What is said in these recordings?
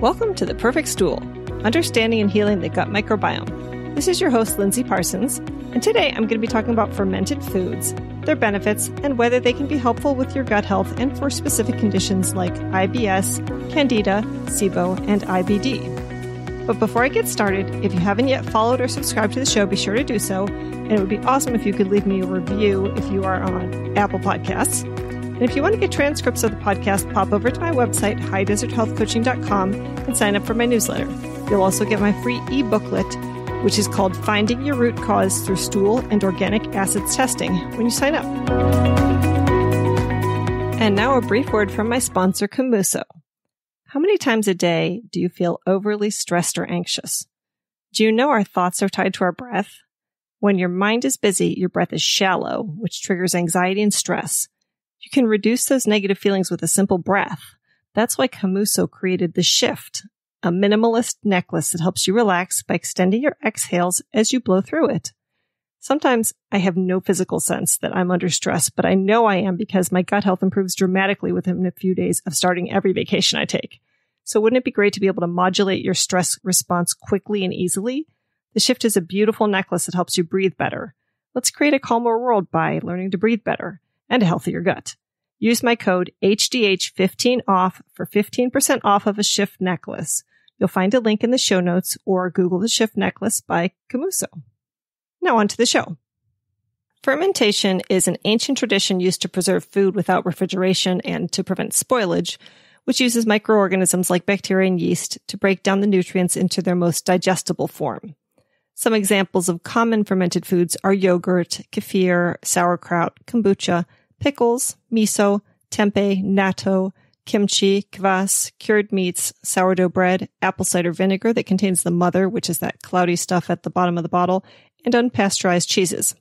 Welcome to The Perfect Stool, Understanding and Healing the Gut Microbiome. This is your host, Lindsay Parsons, and today I'm going to be talking about fermented foods, their benefits, and whether they can be helpful with your gut health and for specific conditions like IBS, candida, SIBO, and IBD. But before I get started, if you haven't yet followed or subscribed to the show, be sure to do so, and it would be awesome if you could leave me a review if you are on Apple Podcasts. And if you want to get transcripts of the podcast, pop over to my website, highdeserthealthcoaching.com, and sign up for my newsletter. You'll also get my free e-booklet, which is called Finding Your Root Cause Through Stool and Organic Acids Testing, when you sign up. And now a brief word from my sponsor, Kombucha. How many times a day do you feel overly stressed or anxious? Do you know our thoughts are tied to our breath? When your mind is busy, your breath is shallow, which triggers anxiety and stress. You can reduce those negative feelings with a simple breath. That's why Kombucha created the Shift, a minimalist necklace that helps you relax by extending your exhales as you blow through it. Sometimes I have no physical sense that I'm under stress, but I know I am because my gut health improves dramatically within a few days of starting every vacation I take. So wouldn't it be great to be able to modulate your stress response quickly and easily? The Shift is a beautiful necklace that helps you breathe better. Let's create a calmer world by learning to breathe better and a healthier gut. Use my code HDH15OFF for 15% off of a Shift necklace. You'll find a link in the show notes or Google the Shift necklace by Kombucha. Now on to the show. Fermentation is an ancient tradition used to preserve food without refrigeration and to prevent spoilage, which uses microorganisms like bacteria and yeast to break down the nutrients into their most digestible form. Some examples of common fermented foods are yogurt, kefir, sauerkraut, kombucha, pickles, miso, tempeh, natto, kimchi, kvass, cured meats, sourdough bread, apple cider vinegar that contains the mother, which is that cloudy stuff at the bottom of the bottle, and unpasteurized cheeses.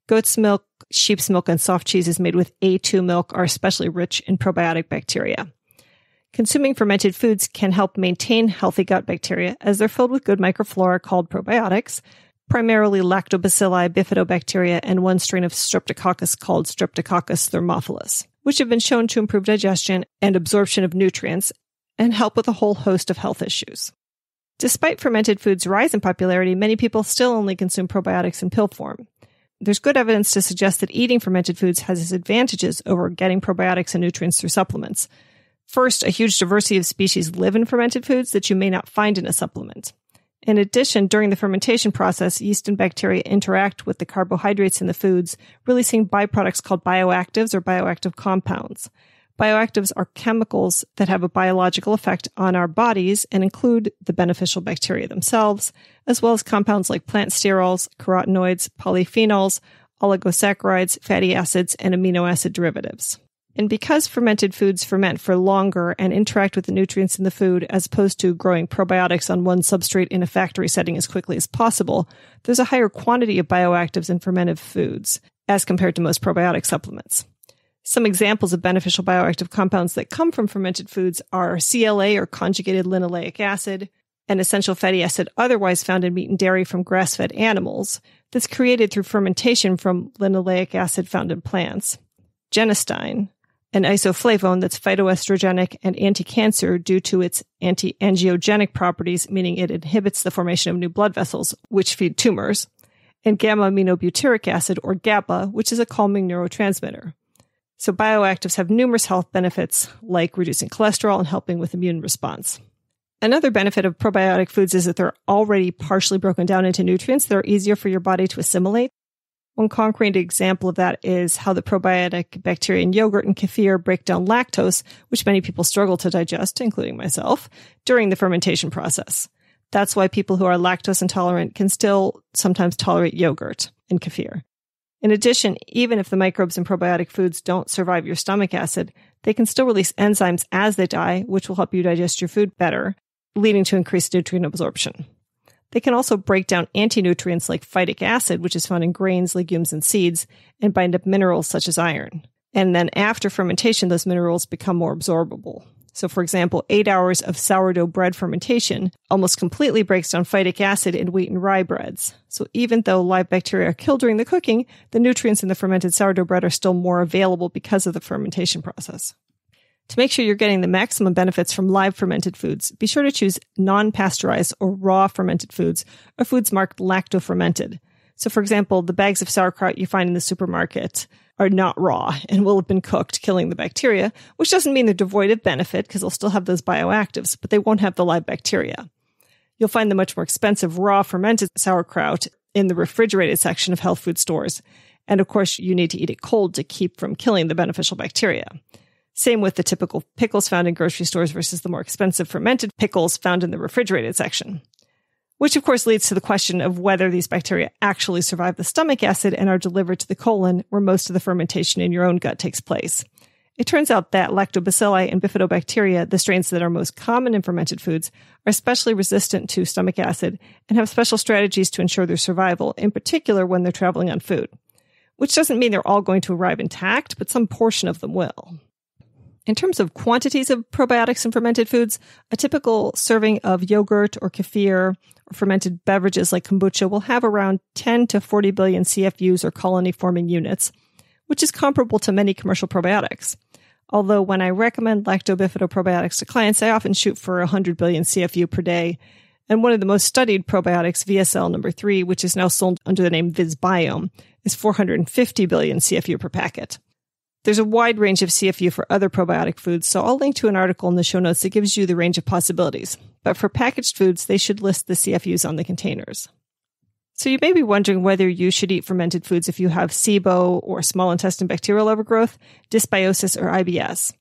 Goat's milk, sheep's milk, and soft cheeses made with A2 milk are especially rich in probiotic bacteria. Consuming fermented foods can help maintain healthy gut bacteria as they're filled with good microflora called probiotics, primarily lactobacilli, bifidobacteria, and one strain of streptococcus called Streptococcus thermophilus, which have been shown to improve digestion and absorption of nutrients and help with a whole host of health issues. Despite fermented foods' rise in popularity, many people still only consume probiotics in pill form. There's good evidence to suggest that eating fermented foods has its advantages over getting probiotics and nutrients through supplements. First, a huge diversity of species live in fermented foods that you may not find in a supplement. In addition, during the fermentation process, yeast and bacteria interact with the carbohydrates in the foods, releasing byproducts called bioactives or bioactive compounds. Bioactives are chemicals that have a biological effect on our bodies and include the beneficial bacteria themselves, as well as compounds like plant sterols, carotenoids, polyphenols, oligosaccharides, fatty acids, and amino acid derivatives. And because fermented foods ferment for longer and interact with the nutrients in the food as opposed to growing probiotics on one substrate in a factory setting as quickly as possible, there's a higher quantity of bioactives in fermented foods as compared to most probiotic supplements. Some examples of beneficial bioactive compounds that come from fermented foods are CLA or conjugated linoleic acid, an essential fatty acid otherwise found in meat and dairy from grass-fed animals that's created through fermentation from linoleic acid found in plants, genistein, an isoflavone that's phytoestrogenic and anti-cancer due to its anti-angiogenic properties, meaning it inhibits the formation of new blood vessels, which feed tumors, and gamma-aminobutyric acid, or GABA, which is a calming neurotransmitter. So bioactives have numerous health benefits, like reducing cholesterol and helping with immune response. Another benefit of probiotic foods is that they're already partially broken down into nutrients that are easier for your body to assimilate. One concrete example of that is how the probiotic bacteria in yogurt and kefir break down lactose, which many people struggle to digest, including myself, during the fermentation process. That's why people who are lactose intolerant can still sometimes tolerate yogurt and kefir. In addition, even if the microbes in probiotic foods don't survive your stomach acid, they can still release enzymes as they die, which will help you digest your food better, leading to increased nutrient absorption. They can also break down anti-nutrients like phytic acid, which is found in grains, legumes, and seeds, and bind up minerals such as iron. And then after fermentation, those minerals become more absorbable. So for example, 8 hours of sourdough bread fermentation almost completely breaks down phytic acid in wheat and rye breads. So even though live bacteria are killed during the cooking, the nutrients in the fermented sourdough bread are still more available because of the fermentation process. To make sure you're getting the maximum benefits from live fermented foods, be sure to choose non-pasteurized or raw fermented foods or foods marked lacto-fermented. So, for example, the bags of sauerkraut you find in the supermarket are not raw and will have been cooked, killing the bacteria, which doesn't mean they're devoid of benefit because they'll still have those bioactives, but they won't have the live bacteria. You'll find the much more expensive raw fermented sauerkraut in the refrigerated section of health food stores. And of course, you need to eat it cold to keep from killing the beneficial bacteria. Same with the typical pickles found in grocery stores versus the more expensive fermented pickles found in the refrigerated section. Which of course leads to the question of whether these bacteria actually survive the stomach acid and are delivered to the colon, where most of the fermentation in your own gut takes place. It turns out that lactobacilli and bifidobacteria, the strains that are most common in fermented foods, are especially resistant to stomach acid and have special strategies to ensure their survival, in particular when they're traveling on food. Which doesn't mean they're all going to arrive intact, but some portion of them will. In terms of quantities of probiotics in fermented foods, a typical serving of yogurt or kefir or fermented beverages like kombucha will have around 10 to 40 billion CFUs or colony-forming units, which is comparable to many commercial probiotics. Although when I recommend lactobifidobacterial to clients, I often shoot for 100 billion CFU per day. And one of the most studied probiotics, VSL number 3, which is now sold under the name VisBiome, is 450 billion CFU per packet. There's a wide range of CFU for other probiotic foods, so I'll link to an article in the show notes that gives you the range of possibilities. But for packaged foods, they should list the CFUs on the containers. So you may be wondering whether you should eat fermented foods if you have SIBO or small intestine bacterial overgrowth, dysbiosis, or IBS.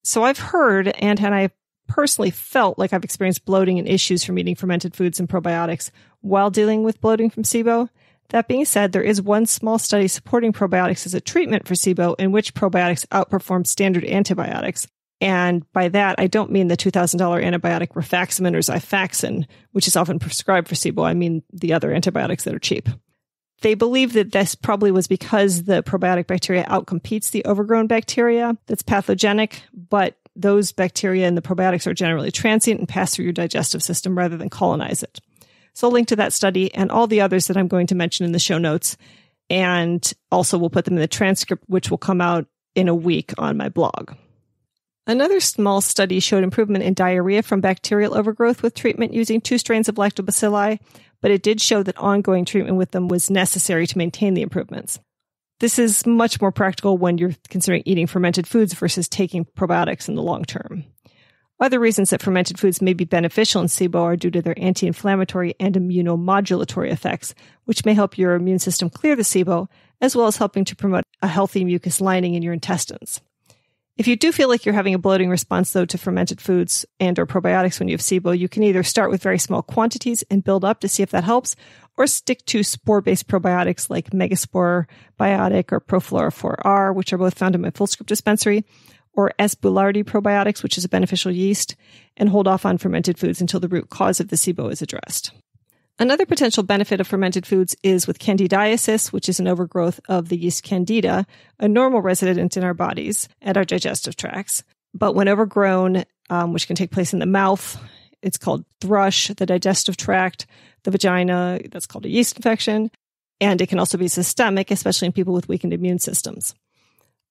So I've heard, and I personally felt like I've experienced bloating and issues from eating fermented foods and probiotics while dealing with bloating from SIBO. That being said, there is one small study supporting probiotics as a treatment for SIBO in which probiotics outperform standard antibiotics. And by that, I don't mean the $2,000 antibiotic rifaximin or Xifaxan, which is often prescribed for SIBO. I mean the other antibiotics that are cheap. They believe that this probably was because the probiotic bacteria outcompetes the overgrown bacteria that's pathogenic, but those bacteria in the probiotics are generally transient and pass through your digestive system rather than colonize it. So I'll link to that study and all the others that I'm going to mention in the show notes. And also we'll put them in the transcript, which will come out in a week on my blog. Another small study showed improvement in diarrhea from bacterial overgrowth with treatment using 2 strains of lactobacilli, but it did show that ongoing treatment with them was necessary to maintain the improvements. This is much more practical when you're considering eating fermented foods versus taking probiotics in the long term. Other reasons that fermented foods may be beneficial in SIBO are due to their anti-inflammatory and immunomodulatory effects, which may help your immune system clear the SIBO, as well as helping to promote a healthy mucus lining in your intestines. If you do feel like you're having a bloating response, though, to fermented foods and or probiotics when you have SIBO, you can either start with very small quantities and build up to see if that helps, or stick to spore-based probiotics like Megaspore Biotic or Proflora 4R, which are both found in my FullScript dispensary, or espelardi probiotics, which is a beneficial yeast, and hold off on fermented foods until the root cause of the SIBO is addressed. Another potential benefit of fermented foods is with candidiasis, which is an overgrowth of the yeast candida, a normal resident in our bodies and our digestive tracts. But when overgrown, which can take place in the mouth, it's called thrush, the digestive tract, the vagina, that's called a yeast infection, and it can also be systemic, especially in people with weakened immune systems.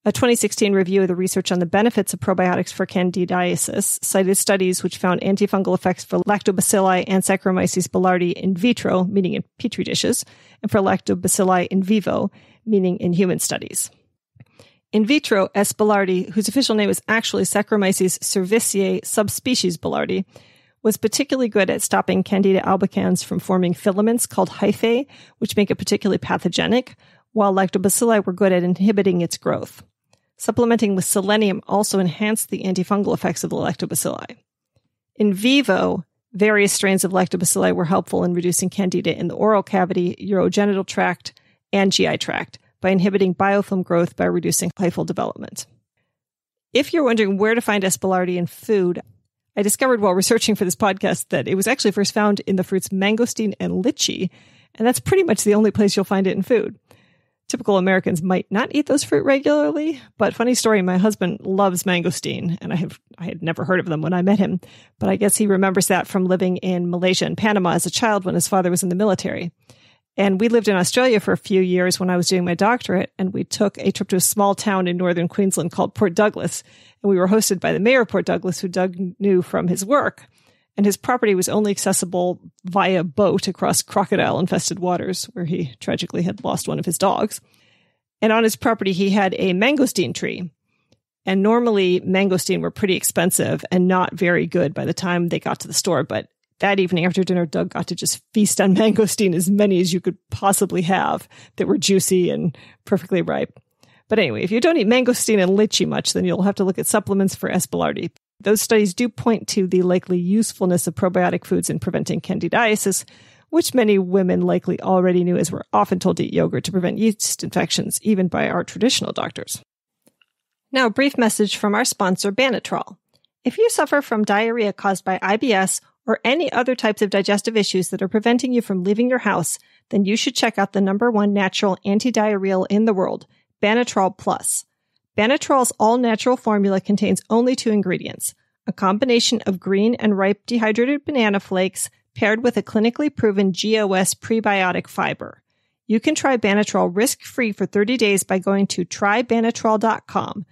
A 2016 review of the research on the benefits of probiotics for candidiasis cited studies which found antifungal effects for lactobacilli and Saccharomyces boulardii in vitro, meaning in petri dishes, and for lactobacilli in vivo, meaning in human studies. In vitro, S. boulardii, whose official name is actually Saccharomyces cerevisiae subspecies boulardii, was particularly good at stopping Candida albicans from forming filaments called hyphae, which make it particularly pathogenic, while lactobacilli were good at inhibiting its growth. Supplementing with selenium also enhanced the antifungal effects of the lactobacilli. In vivo, various strains of lactobacilli were helpful in reducing candida in the oral cavity, urogenital tract, and GI tract by inhibiting biofilm growth by reducing hyphal development. If you're wondering where to find S. boulardii in food, I discovered while researching for this podcast that it was actually first found in the fruits mangosteen and lychee, and that's pretty much the only place you'll find it in food. Typical Americans might not eat those fruit regularly, but funny story, my husband loves mangosteen, and I had never heard of them when I met him, but I guess he remembers that from living in Malaysia and Panama as a child when his father was in the military. And we lived in Australia for a few years when I was doing my doctorate, and we took a trip to a small town in northern Queensland called Port Douglas. And we were hosted by the mayor of Port Douglas, who Doug knew from his work. And his property was only accessible via boat across crocodile-infested waters, where he tragically had lost one of his dogs. And on his property, he had a mangosteen tree. And normally, mangosteen were pretty expensive and not very good by the time they got to the store. But that evening after dinner, Doug got to just feast on mangosteen, as many as you could possibly have that were juicy and perfectly ripe. But anyway, if you don't eat mangosteen and lychee much, then you'll have to look at supplements for espelardi. Those studies do point to the likely usefulness of probiotic foods in preventing candidiasis, which many women likely already knew, as we're often told to eat yogurt to prevent yeast infections, even by our traditional doctors. Now, a brief message from our sponsor, Bannatrol. If you suffer from diarrhea caused by IBS or any other types of digestive issues that are preventing you from leaving your house, then you should check out the #1 natural antidiarrheal in the world, Bannatrol Plus. Bannatrol's all-natural formula contains only 2 ingredients, a combination of green and ripe dehydrated banana flakes paired with a clinically proven GOS prebiotic fiber. You can try Bannatrol risk-free for 30 days by going to trybannatrol.com.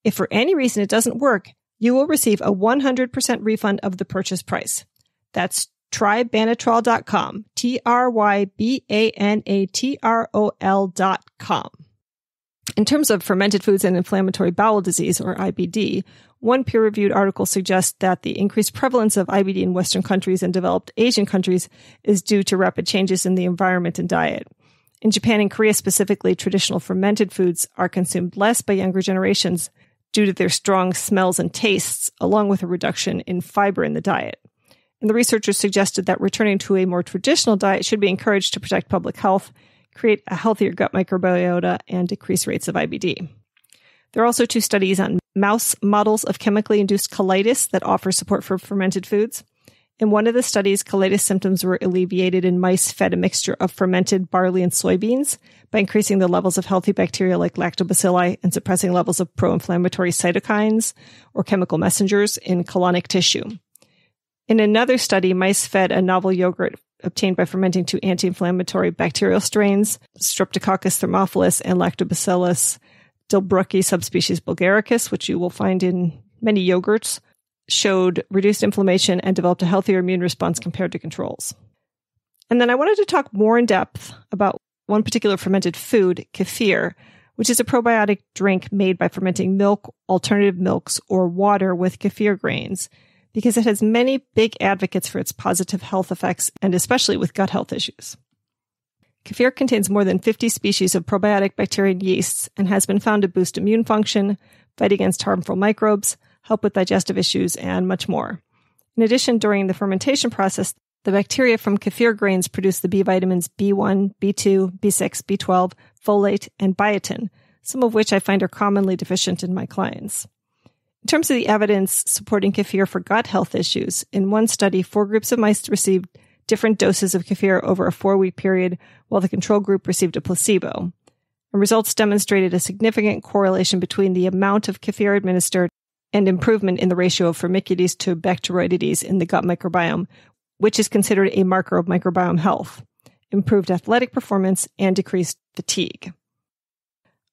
If for any reason it doesn't work, you will receive a 100% refund of the purchase price. That's trybannatrol.com, trybannatrol.com. In terms of fermented foods and inflammatory bowel disease, or IBD, one peer-reviewed article suggests that the increased prevalence of IBD in Western countries and developed Asian countries is due to rapid changes in the environment and diet. In Japan and Korea specifically, traditional fermented foods are consumed less by younger generations due to their strong smells and tastes, along with a reduction in fiber in the diet. And the researchers suggested that returning to a more traditional diet should be encouraged to protect public health, create a healthier gut microbiota, and decrease rates of IBD. There are also 2 studies on mouse models of chemically induced colitis that offer support for fermented foods. In one of the studies, colitis symptoms were alleviated in mice fed a mixture of fermented barley and soybeans by increasing the levels of healthy bacteria like lactobacilli and suppressing levels of pro-inflammatory cytokines or chemical messengers in colonic tissue. In another study, mice fed a novel yogurt obtained by fermenting 2 anti-inflammatory bacterial strains, Streptococcus thermophilus and Lactobacillus delbrueckii subspecies bulgaricus, which you will find in many yogurts, showed reduced inflammation and developed a healthier immune response compared to controls. And then I wanted to talk more in depth about one particular fermented food, kefir, which is a probiotic drink made by fermenting milk, alternative milks, or water with kefir grains, because it has many big advocates for its positive health effects, and especially with gut health issues. Kefir contains more than 50 species of probiotic bacteria and yeasts and has been found to boost immune function, fight against harmful microbes, help with digestive issues, and much more. In addition, during the fermentation process, the bacteria from kefir grains produce the B vitamins B1, B2, B6, B12, folate, and biotin, some of which I find are commonly deficient in my clients. In terms of the evidence supporting kefir for gut health issues, in one study, 4 groups of mice received different doses of kefir over a 4-week period, while the control group received a placebo. And results demonstrated a significant correlation between the amount of kefir administered and improvement in the ratio of Firmicutes to Bacteroidetes in the gut microbiome, which is considered a marker of microbiome health, improved athletic performance, and decreased fatigue.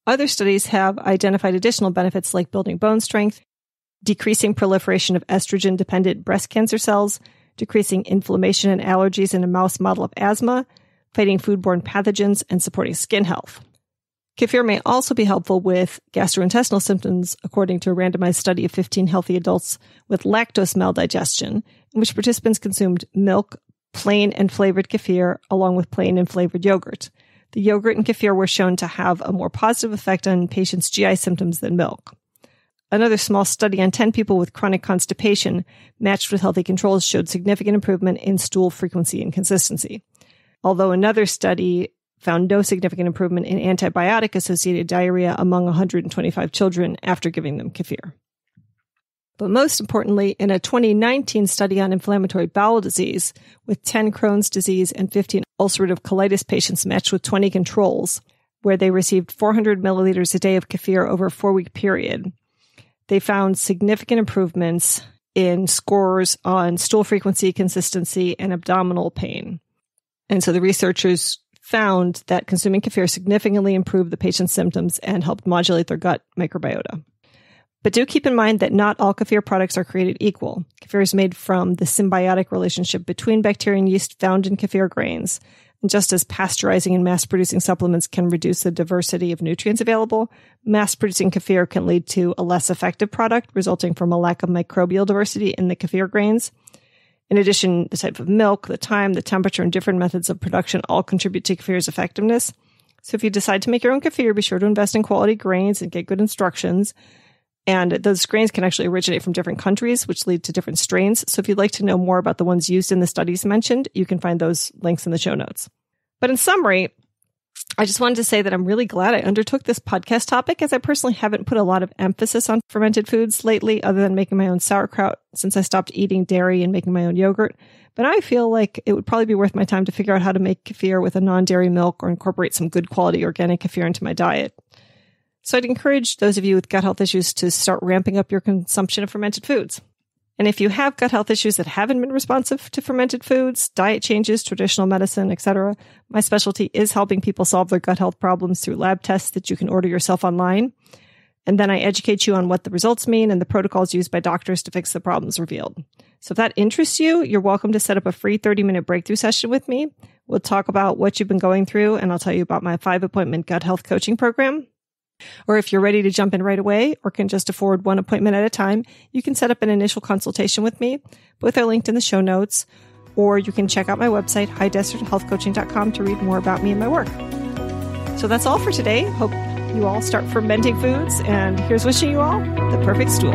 Other studies have identified additional benefits like building bone strength, decreasing proliferation of estrogen-dependent breast cancer cells, decreasing inflammation and allergies in a mouse model of asthma, fighting foodborne pathogens, and supporting skin health. Kefir may also be helpful with gastrointestinal symptoms, according to a randomized study of 15 healthy adults with lactose maldigestion, in which participants consumed milk, plain and flavored kefir, along with plain and flavored yogurt. The yogurt and kefir were shown to have a more positive effect on patients' GI symptoms than milk. Another small study on 10 people with chronic constipation matched with healthy controls showed significant improvement in stool frequency and consistency, although another study found no significant improvement in antibiotic-associated diarrhea among 125 children after giving them kefir. But most importantly, in a 2019 study on inflammatory bowel disease, with 10 Crohn's disease and 15 ulcerative colitis patients matched with 20 controls, where they received 400 milliliters a day of kefir over a 4-week period, they found significant improvements in scores on stool frequency, consistency, and abdominal pain. And so the researchers found that consuming kefir significantly improved the patient's symptoms and helped modulate their gut microbiota. But do keep in mind that not all kefir products are created equal. Kefir is made from the symbiotic relationship between bacteria and yeast found in kefir grains. And just as pasteurizing and mass-producing supplements can reduce the diversity of nutrients available, mass-producing kefir can lead to a less effective product, resulting from a lack of microbial diversity in the kefir grains. In addition, the type of milk, the time, the temperature, and different methods of production all contribute to kefir's effectiveness. So if you decide to make your own kefir, be sure to invest in quality grains and get good instructions. And those grains can actually originate from different countries, which lead to different strains. So if you'd like to know more about the ones used in the studies mentioned, you can find those links in the show notes. But in summary, I just wanted to say that I'm really glad I undertook this podcast topic, as I personally haven't put a lot of emphasis on fermented foods lately, other than making my own sauerkraut since I stopped eating dairy and making my own yogurt. But I feel like it would probably be worth my time to figure out how to make kefir with a non-dairy milk or incorporate some good quality organic kefir into my diet. So I'd encourage those of you with gut health issues to start ramping up your consumption of fermented foods. And if you have gut health issues that haven't been responsive to fermented foods, diet changes, traditional medicine, etc., my specialty is helping people solve their gut health problems through lab tests that you can order yourself online. And then I educate you on what the results mean and the protocols used by doctors to fix the problems revealed. So if that interests you, you're welcome to set up a free 30-minute breakthrough session with me. We'll talk about what you've been going through, and I'll tell you about my 5-appointment gut health coaching program. Or if you're ready to jump in right away or can just afford one appointment at a time, you can set up an initial consultation with me. Both are linked in the show notes, or you can check out my website, highdeserthealthcoaching.com, to read more about me and my work. So that's all for today. Hope you all start fermenting foods, and here's wishing you all the perfect stool.